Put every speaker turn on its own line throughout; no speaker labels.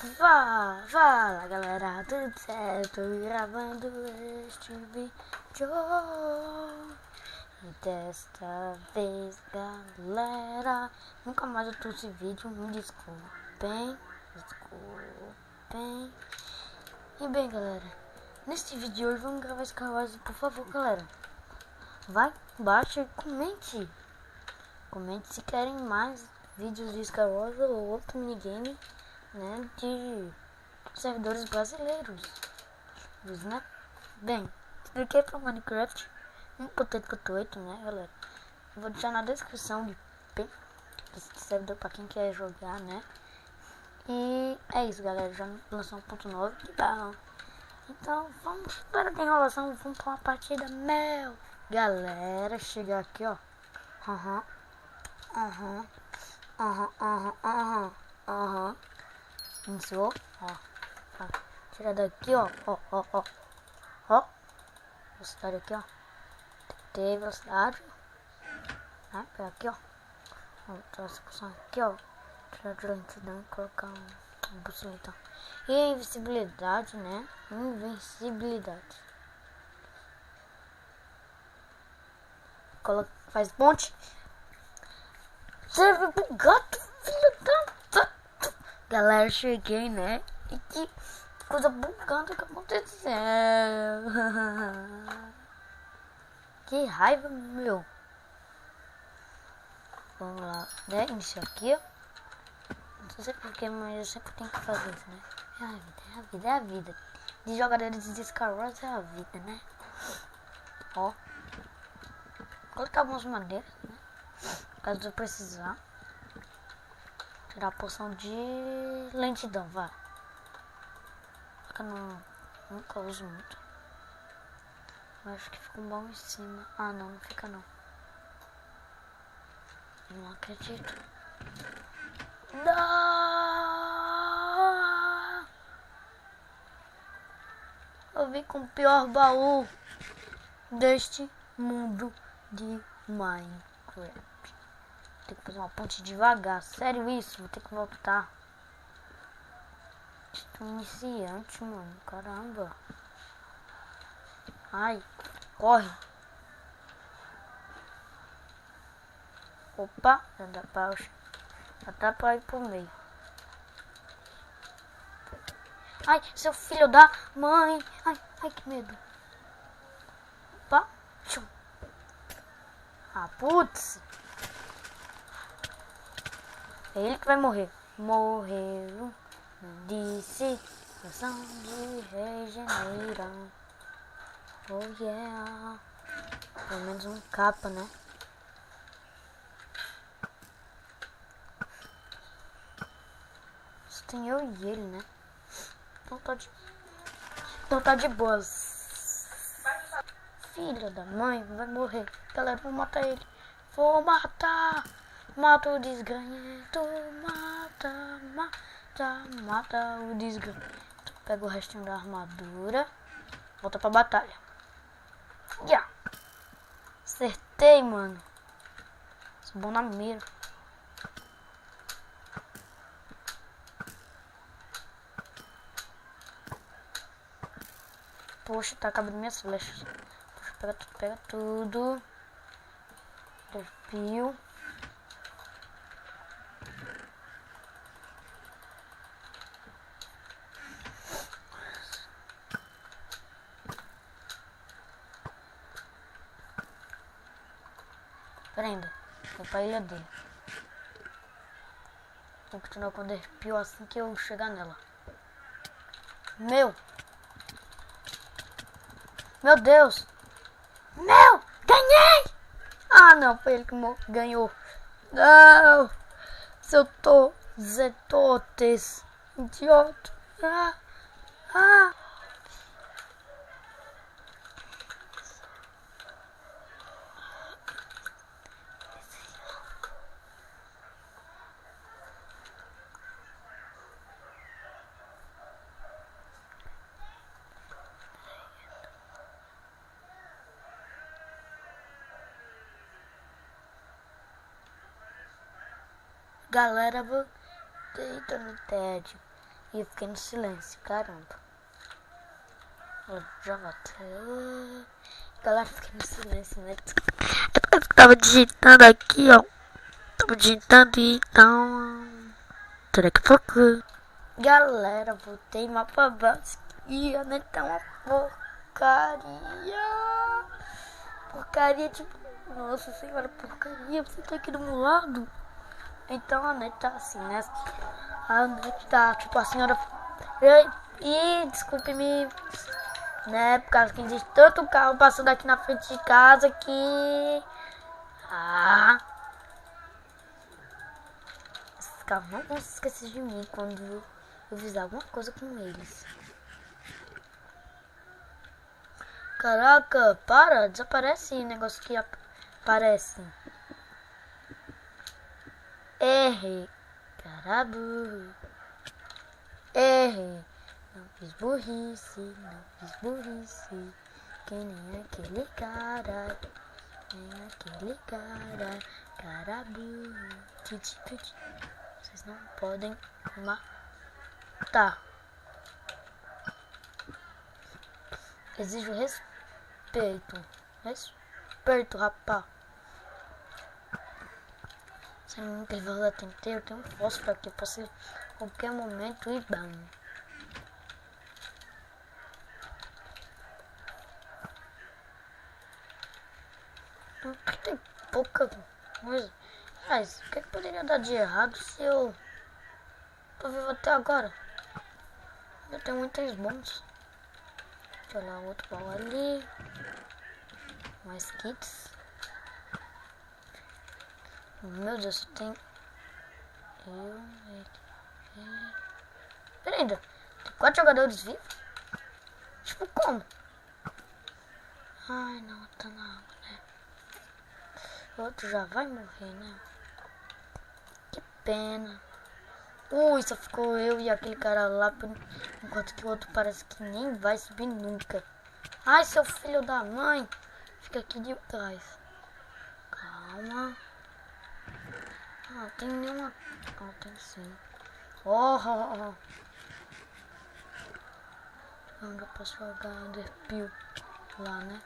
Fala galera, tudo certo? Gravando este vídeo. E desta vez, galera, nunca mais eu trouxe vídeo, me desculpem. E bem galera, neste vídeo de hoje vamos gravar Star Wars, por favor galera. Vai embaixo e comente. Comente se querem mais vídeos de Star Wars ou outro minigame, né, de servidores brasileiros, né? Bem, isso daqui é para Minecraft 1.8, né, galera? Eu vou deixar na descrição de esse servidor para quem quer jogar, né? E é isso, galera. Já lançou 1.9, que dá. Então, vamos para a enrolação, vamos para uma partida, meu. Galera, chega aqui, ó. Iniciou, ó. Tira daqui, ó. Ó. Velocidade aqui, ó. T, velocidade. Né? Pega aqui, ó. Outra posição aqui, ó. Tirar de lentidão e colocar um bússola então. E a invencibilidade, né? Invencibilidade. Faz ponte. Serve pro gato, filho da... Galera, cheguei, né? E que coisa bugada que aconteceu. Que raiva, meu. Vamos lá, né? Isso aqui, ó. Não sei porquê, mas eu sempre tenho que fazer isso, né? É a vida. De jogadores de Star Wars é a vida, né? Ó. Colocar algumas madeiras, né? Caso eu precisar. Tirar a poção de lentidão, vai. Nunca uso muito. Eu acho que fica um bom em cima. Ah, não fica não. Eu não acredito. Não! Eu vim com o pior baú deste mundo de Minecraft. Tem que fazer uma ponte devagar. Sério isso? Vou ter que voltar. Estou iniciante, mano. Caramba. Ai, corre. Opa, já dá pra ir pro meio. Ai, seu filho da mãe. Ai, que medo. Opa. Ah, putz. É ele que vai morrer. Morreu. Disse. Ação de regenera. Oh yeah. Pelo menos um capa, né? Só tem eu e ele, né? Então tá de boas. Filho da mãe, vai morrer. Galera, vou matar ele. Vou matar. Mata o desgranhento. Mata o desgranhento. Pega o restinho da armadura. Volta pra batalha. Yeah. Acertei, mano. Sou bom na mira. Poxa, tá acabando minhas flechas. Poxa, pega tudo. Desvio. Prenda. Vou pra ilha dele. Vou continuar com o desvio assim que eu chegar nela. Meu Deus! Ganhei! Ah, não, foi ele que ganhou. Não! Seu Zetotes, idiota. Galera, vou deitar no tédio. E eu fiquei no silêncio, caramba. Eu já voltei. Galera, fiquei no silêncio, né? Eu tava digitando aqui, ó. Tava digitando e então. Daqui a pouco. Galera, voltei mapa básico. E a net tá uma porcaria. Porcaria, tipo. Nossa senhora, porcaria. Você tá aqui do meu lado. Então a net tá assim, né? A net tá tipo a senhora. E desculpe-me, né? Por causa que existe tanto carro passando aqui na frente de casa que. Esses carros não vão se esquecer de mim quando eu fizer alguma coisa com eles. Caraca, para, desaparece esse negócio que aparece. R, caralho. R, não fiz burrice, não fiz burrice. Que nem aquele cara, nem aquele cara, caralho. Vocês não podem matar. Exijo respeito. Respeito, rapá. Se eu não tiver lá eu tenho um fósforo aqui. Pode ser qualquer momento e bam. Tem pouca coisa. Mas o que poderia dar de errado se eu tô vivo até agora? Eu tenho muitos bons. Deixa eu olhar outro baú ali. Mais kits. Meu Deus, tem. Peraí, ainda. Tem 4 jogadores vivos? Tipo, como? Ai, não, tá na água, né? O outro já vai morrer, né? Que pena. Só ficou eu e aquele cara lá. Enquanto que o outro parece que nem vai subir nunca. Ai, seu filho da mãe. Fica aqui de trás. Calma. Não tem nenhuma. Tem sim. Oh. Onde eu posso jogar Underpeel lá, né?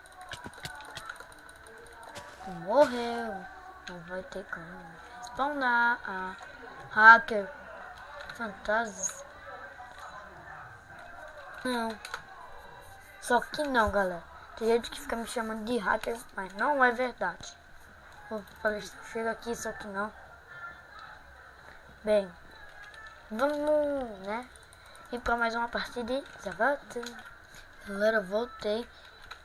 Morreu. Não vai ter como respawnar. Hacker. Fantasma. Não. Só que não, galera. Tem gente que fica me chamando de hacker, mas não é verdade. Vou falar, chega aqui, só que não. Bem, vamos, né? Ir pra mais uma partida. Já voltei. Galera, voltei.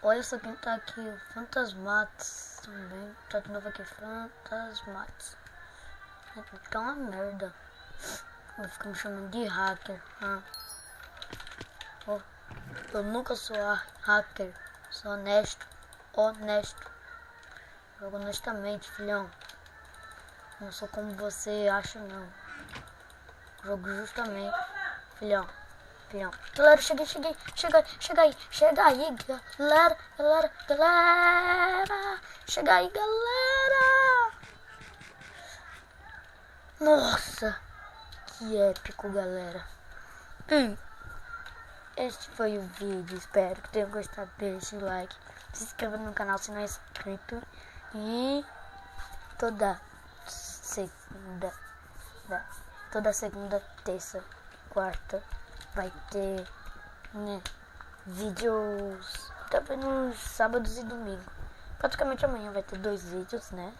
Olha só quem tá aqui, o Fantasmates também. Tá de novo aqui, Fantasmates. Tá uma merda. Vai ficar me chamando de hacker. Eu nunca sou hacker. Sou honesto. Jogo honestamente, filhão. Não sou como você acha, não. Jogo justamente, filhão. Galera, chega aí, galera. Chega aí, galera. Nossa, que épico, galera. Este foi o vídeo, espero que tenham gostado. Deixe o like, se inscreva no canal se não é inscrito. E toda segunda, terça, quarta vai ter, né, vídeos também nos sábados e domingo. Praticamente amanhã vai ter 2 vídeos, né?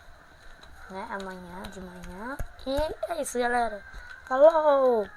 Amanhã de manhã. E é isso, galera. Falou!